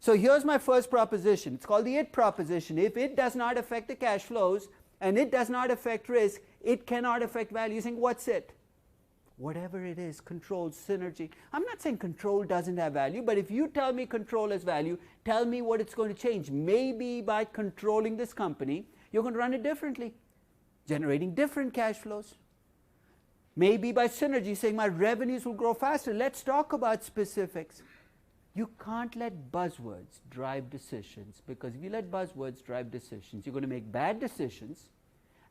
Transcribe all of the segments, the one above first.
So here's my first proposition. It's called the it proposition. If it does not affect the cash flows and it does not affect risk, it cannot affect value. You think, what's it? Whatever it is, control, synergy. I'm not saying control doesn't have value, but if you tell me control has value, tell me what it's going to change. Maybe by controlling this company, you're going to run it differently, generating different cash flows. Maybe by synergy, saying my revenues will grow faster. Let's talk about specifics. You can't let buzzwords drive decisions, because if you let buzzwords drive decisions, you're going to make bad decisions,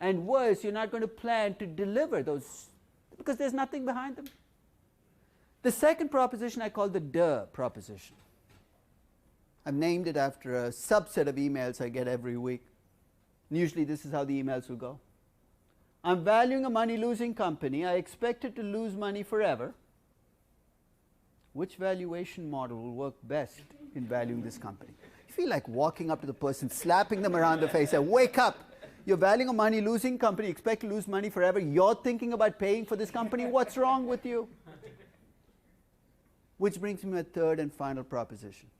and worse, you're not going to plan to deliver those, because there's nothing behind them. The second proposition I call the duh proposition. I've named it after a subset of emails I get every week. And usually this is how the emails will go. I'm valuing a money-losing company. I expect it to lose money forever. Which valuation model will work best in valuing this company? You feel like walking up to the person, slapping them around the face, and wake up. You're valuing a money-losing company, expect to lose money forever. You're thinking about paying for this company. What's wrong with you? Which brings me to a third and final proposition.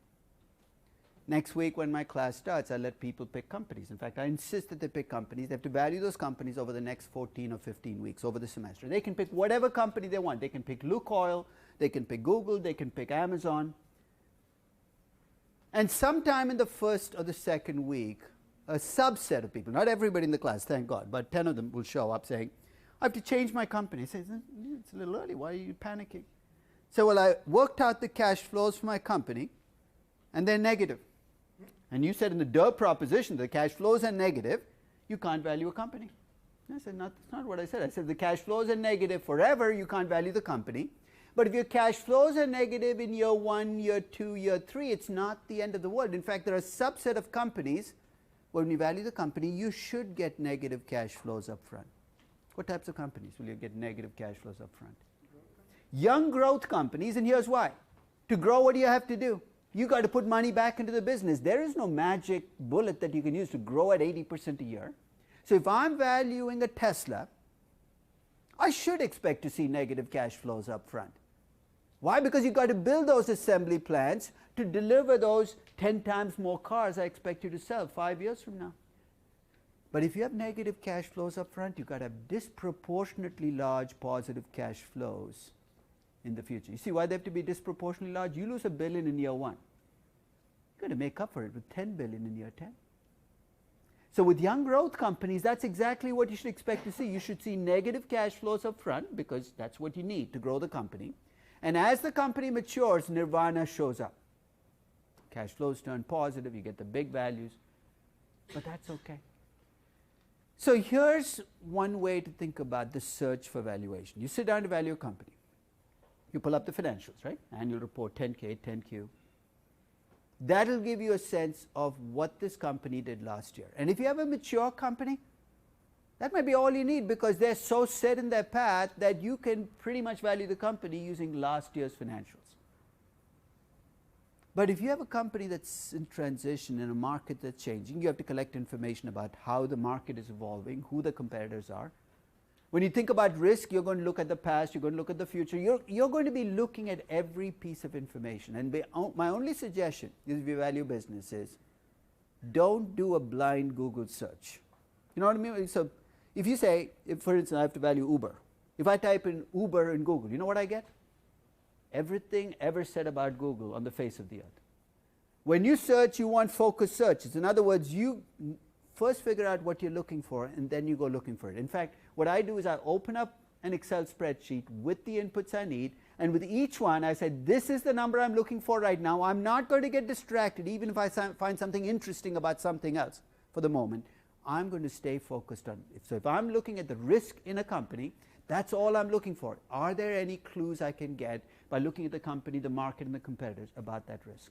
Next week when my class starts, I let people pick companies. In fact, I insist that they pick companies. They have to value those companies over the next 14 or 15 weeks, over the semester. They can pick whatever company they want. They can pick Lukoil, they can pick Google, they can pick Amazon. And sometime in the first or the second week, a subset of people, not everybody in the class, thank God, but 10 of them will show up saying, I have to change my company. I say, it's a little early, why are you panicking? So, well, I worked out the cash flows for my company, and they're negative. And you said in the duh proposition, the cash flows are negative, you can't value a company. I said, that's not what I said. I said the cash flows are negative forever, you can't value the company. But if your cash flows are negative in year 1, year 2, year 3, it's not the end of the world. In fact, there are a subset of companies when you value the company, you should get negative cash flows up front. What types of companies will you get negative cash flows up front? Young growth companies, and here's why. To grow, what do you have to do? You got to put money back into the business. There is no magic bullet that you can use to grow at 80% a year. So if I'm valuing a Tesla, I should expect to see negative cash flows up front. Why? Because you've got to build those assembly plants to deliver those 10 times more cars I expect you to sell 5 years from now. But if you have negative cash flows up front, you've got to have disproportionately large positive cash flows in the future. You see why they have to be disproportionately large? You lose $1 billion in year 1. You've got to make up for it with $10 billion in year 10. So with young growth companies, that's exactly what you should expect to see. You should see negative cash flows up front, because that's what you need to grow the company. And as the company matures, nirvana shows up. Cash flows turn positive, you get the big values, but that's okay. So here's one way to think about the search for valuation. You sit down to value a company. You pull up the financials, right? Annual report, 10K, 10Q. That'll give you a sense of what this company did last year. And if you have a mature company, that might be all you need, because they're so set in their path that you can pretty much value the company using last year's financials. But if you have a company that's in transition in a market that's changing, you have to collect information about how the market is evolving, who the competitors are. When you think about risk, you're going to look at the past, you're going to look at the future. You're going to be looking at every piece of information. And my only suggestion is, if you value business, is don't do a blind Google search. You know what I mean? So if you say, for instance, I have to value Uber. If I type in Uber in Google, you know what I get? Everything ever said about Google on the face of the earth. When you search, you want focused searches. In other words, you first figure out what you're looking for, and then you go looking for it. In fact, what I do is I open up an Excel spreadsheet with the inputs I need, and with each one I said, this is the number I'm looking for right now. I'm not going to get distracted, even if I find something interesting about something else for the moment. I'm going to stay focused on it. So if I'm looking at the risk in a company, that's all I'm looking for. Are there any clues I can get by looking at the company, the market, and the competitors about that risk?